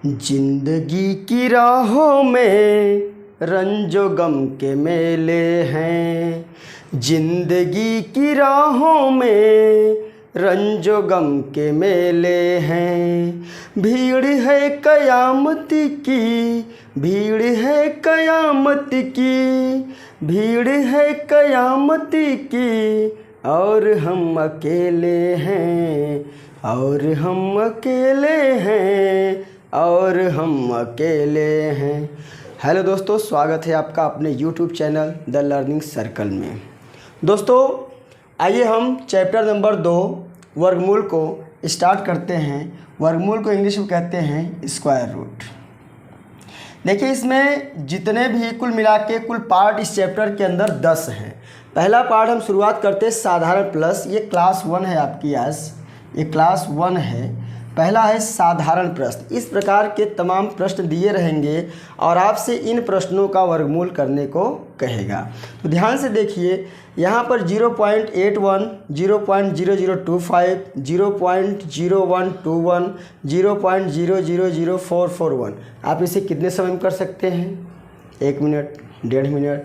जिंदगी की राहों में रंजो गम के मेले हैं। जिंदगी की राहों में रंजो गम के मेले हैं। भीड़ है कयामत की, भीड़ है कयामत की, भीड़ है कयामत की, और हम अकेले हैं, और हम अकेले हैं, और हम अकेले हैं। हेलो दोस्तों, स्वागत है आपका अपने YouTube channel the learning circle में। दोस्तों आइए हम चैप्टर नंबर 2 वर्गमूल को स्टार्ट करते हैं। वर्गमूल को इंग्लिश में कहते हैं स्क्वायर रूट। देखिए इसमें जितने भी कुल मिला के कुल पार्ट इस चैप्टर के अंदर 10 हैं। पहला पार्ट हम शुरुआत करते हैं साधारण प्लस। ये क्लास 1 है आपकी, आज ये क्लास 1 है। पहला है साधारण प्रश्न। इस प्रकार के तमाम प्रश्न दिए रहेंगे और आपसे इन प्रश्नों का वर्गमूल करने को कहेगा। तो ध्यान से देखिए, यहाँ पर 0.81, 0.0025, 0.0121, 0.000441 आप इसे कितने समय में कर सकते हैं? 1 मिनट, 1.5 मिनट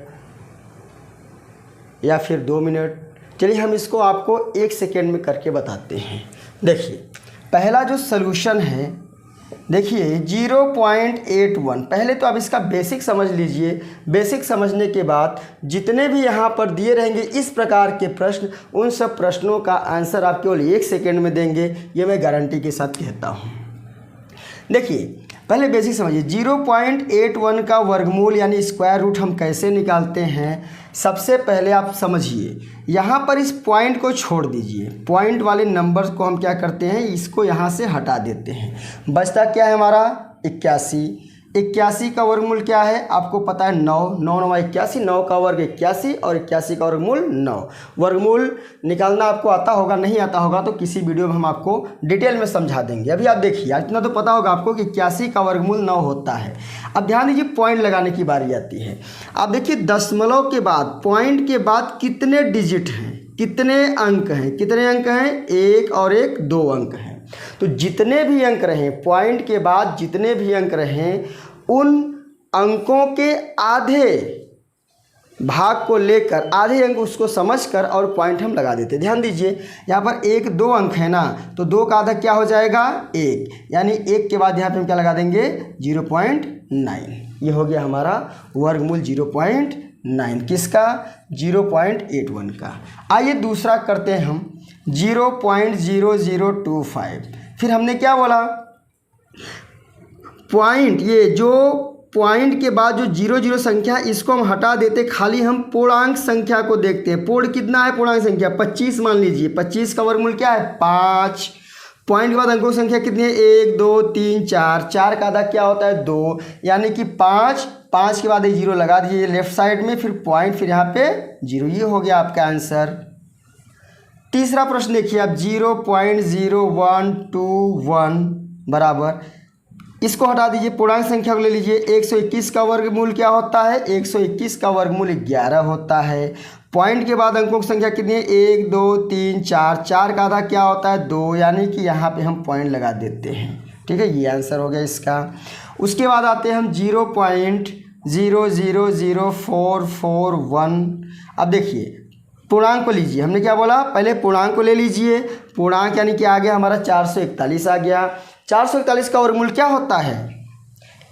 या फिर 2 मिनट। चलिए हम इसको आपको 1 सेकेंड में करके बताते हैं। देखिए पहला जो सलूशन है, देखिए 0.81। पहले तो आप इसका बेसिक समझ लीजिए। बेसिक समझने के बाद जितने भी यहाँ पर दिए रहेंगे इस प्रकार के प्रश्न, उन सब प्रश्नों का आंसर आप केवल 1 सेकेंड में देंगे, ये मैं गारंटी के साथ कहता हूँ। देखिए पहले बेसिक समझिए, 0.81 का वर्गमूल यानी स्क्वायर रूट हम कैसे निकालते हैं। सबसे पहले आप समझिए, यहाँ पर इस पॉइंट को छोड़ दीजिए। पॉइंट वाले नंबर्स को हम क्या करते हैं, इसको यहाँ से हटा देते हैं। बचता क्या है हमारा 81। 81 का वर्गमूल क्या है आपको पता है 9। 9 9 81, 9 का वर्ग 81 और 81 का वर्गमूल 9। वर्गमूल निकालना आपको आता होगा, नहीं आता होगा तो किसी वीडियो में हम आपको डिटेल में समझा देंगे। अभी आप देखिए, इतना तो पता होगा आपको कि 81 का वर्गमूल 9 होता है। अब ध्यान दीजिए, पॉइंट लगाने की बारी आती है। आप देखिए दशमलव के बाद, पॉइंट के बाद कितने डिजिट हैं, कितने अंक हैं, कितने अंक हैं, 1 और 1 2 अंक हैं। तो जितने भी अंक रहें, पॉइंट के बाद जितने भी अंक रहें, उन अंकों के आधे भाग को लेकर, आधे अंक उसको समझकर और पॉइंट हम लगा देते हैं। ध्यान दीजिए, यहाँ पर 1 2 अंक है ना, तो 2 का आधा क्या हो जाएगा 1, यानी 1 के बाद यहाँ पे हम क्या लगा देंगे 0.9। ये हो गया हमारा वर्गमूल 0.9 किसका, 0.81 का। आइए दूसरा करते हैं हम 0.0025। फिर हमने क्या बोला, पॉइंट, ये जो पॉइंट के बाद जो 0 संख्या इसको हम हटा देते, खाली हम पूर्णांक संख्या को देखते हैं। पूर्ण कितना है, पूर्णांक संख्या 25 मान लीजिए। 25 का वर्गमूल क्या है 5। पॉइंट के बाद अंकों की संख्या कितनी है 1 2 3 4। 4 का आधा क्या होता है 2, यानी कि 5। 5 के बाद एक 0 लगा दीजिए लेफ्ट साइड में, फिर पॉइंट, फिर यहाँ पे 0। ये हो गया आपका आंसर। तीसरा प्रश्न देखिए आप, 0.0121 बराबर, इसको हटा दीजिए, पूर्णांक संख्या को ले लीजिए। 121 का वर्गमूल क्या होता है, 121 का वर्गमूल 11 होता है। पॉइंट के बाद अंकों की संख्या कितनी है 1 2 3 4। 4 का आधा क्या होता है 2, यानी कि यहाँ पे हम पॉइंट लगा देते हैं। ठीक है, ये आंसर हो गया इसका। उसके बाद आते हैं हम 0.000441। अब देखिए पूर्णांक को लीजिए, हमने क्या बोला, पहले पूर्णांक को ले लीजिए। पूर्णांक यानी कि आ गया हमारा 441 आ गया। 441 का वर्गमूल क्या होता है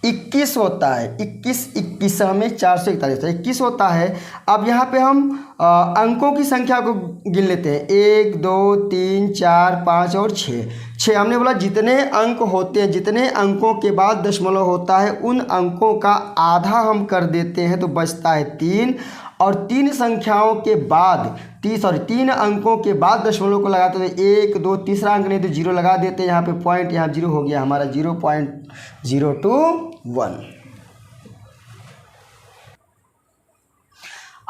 21 होता है। 21 में 441 21 होता है। अब यहाँ पे हम अंकों की संख्या को गिन लेते हैं, 1 2 3 4 5 और 6। हमने बोला जितने अंक होते हैं, जितने अंकों के बाद दशमलव होता है, उन अंकों का आधा हम कर देते हैं, तो बचता है 3। और 3 संख्याओं के बाद 3 अंकों के बाद दशमलव को लगाते हैं 1 2, तीसरा अंक नहीं तो 0 लगा देते हैं। यहाँ पे पॉइंट, यहाँ 0 हो गया हमारा 0.021।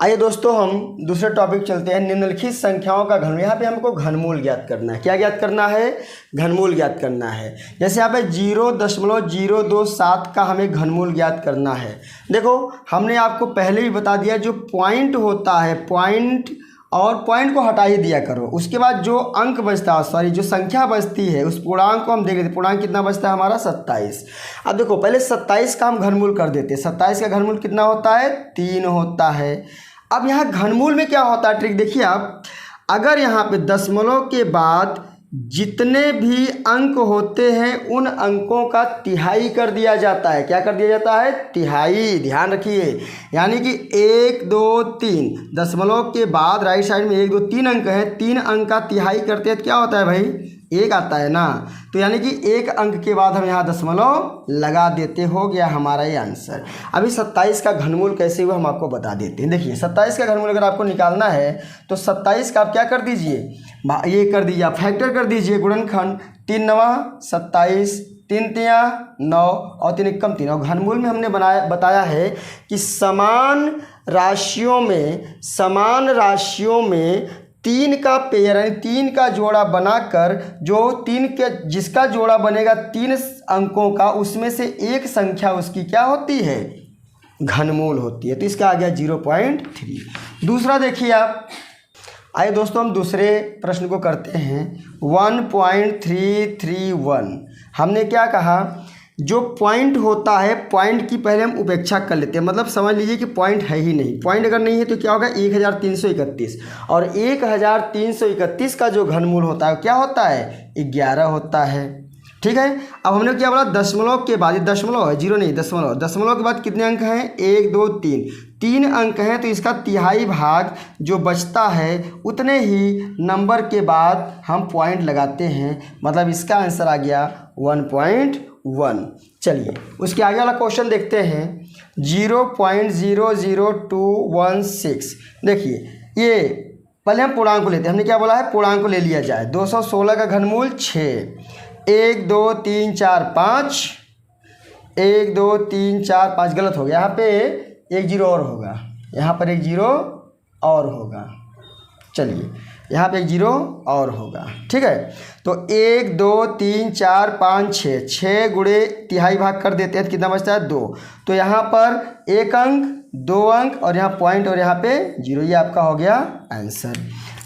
आइए दोस्तों हम दूसरे टॉपिक चलते हैं, निम्नलिखित संख्याओं का घनमूल। यहाँ पे हमको घनमूल ज्ञात करना है। क्या ज्ञात करना है, घनमूल ज्ञात करना है। जैसे यहाँ पे 0.027 का हमें घनमूल ज्ञात करना है। देखो हमने आपको पहले ही बता दिया, जो पॉइंट होता है, पॉइंट और पॉइंट को हटा ही दिया करो। उसके बाद जो अंक बचता है, सॉरी जो संख्या बचती है, उस पूर्णांक को हम देख लेते। पूर्णांक कितना बचता है हमारा 27। अब देखो पहले 27 का हम घनमूल कर देते। 27 का घनमूल कितना होता है 3 होता है। अब यहाँ घनमूल में क्या होता है ट्रिक देखिए आप, अगर यहाँ पे दशमलव के बाद जितने भी अंक होते हैं उन अंकों का तिहाई कर दिया जाता है। क्या कर दिया जाता है तिहाई, ध्यान रखिए। यानी कि 1 2 3 दशमलव के बाद राइट साइड में 1 2 3 अंक हैं, 3 अंक का तिहाई करते हैं तो क्या होता है भाई 1 आता है ना। तो यानी कि 1 अंक के बाद हम यहाँ दशमलव लगा देते। हो गया हमारा ये आंसर। अभी 27 का घनमूल कैसे हुआ हम आपको बता देते हैं। देखिए 27 का घनमूल अगर आपको निकालना है तो 27 का आप क्या कर दीजिए, ये कर दीजिए आप फैक्टर कर दीजिए, गुणनखंड। 3 नवा 27, 3 तिया 9 और 3 एकम 3। और घनमूल में हमने बताया है कि समान राशियों में 3 का पेयर यानी 3 का जोड़ा बनाकर जो 3 के जिसका जोड़ा बनेगा 3 अंकों का, उसमें से एक संख्या उसकी क्या होती है घनमूल होती है। तो इसका आ गया 0.3। दूसरा देखिए आप, आइए दोस्तों हम दूसरे प्रश्न को करते हैं। 1.331 हमने क्या कहा, जो पॉइंट होता है पॉइंट की पहले हम उपेक्षा कर लेते हैं। मतलब समझ लीजिए कि पॉइंट है ही नहीं। पॉइंट अगर नहीं है तो क्या होगा 1331, और 1331 का जो घनमूल होता है क्या होता है 11 होता है। ठीक है। अब हमने क्या बोला दशमलव के बाद, ये दशमलव है 0 नहीं दशमलव के बाद कितने अंक हैं 1 2 3 अंक हैं। तो इसका तिहाई भाग जो बचता है उतने ही नंबर के बाद हम पॉइंट लगाते हैं। मतलब इसका आंसर आ गया 1.1। चलिए उसके आगे वाला क्वेश्चन देखते हैं। 0.00216। देखिए ये पहले हम पूर्णांक को लेते हैं। हमने क्या बोला है पूर्णांक को ले लिया जाए। 216 का घनमूल 6, 1 2 3 4 5, 1 2 3 4 5 गलत हो गया। यहाँ पे एक 0 और होगा, यहाँ पर एक 0 और होगा। चलिए यहाँ पे एक 0 और होगा। ठीक है। तो 1 2 3 4 5 6 गुणे तिहाई भाग कर देते हैं तो कितना बचता है 2। तो यहाँ पर 1 अंक 2 अंक और यहाँ पॉइंट और यहाँ पे 0। ये आपका हो गया आंसर।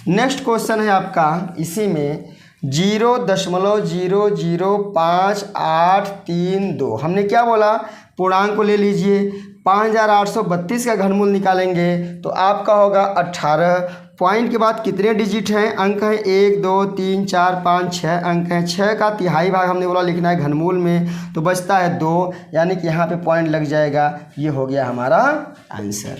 नेक्स्ट क्वेश्चन है आपका इसी में 0.00582। हमने क्या बोला पूर्णांक को ले लीजिए। 5832 का घनमूल निकालेंगे तो आपका होगा 18। पॉइंट के बाद कितने डिजिट हैं अंक हैं 1 2 3 4 5 6 अंक हैं। 6 का तिहाई भाग हमने बोला लिखना है घनमूल में, तो बचता है 2, यानी कि यहाँ पे पॉइंट लग जाएगा। ये हो गया हमारा आंसर।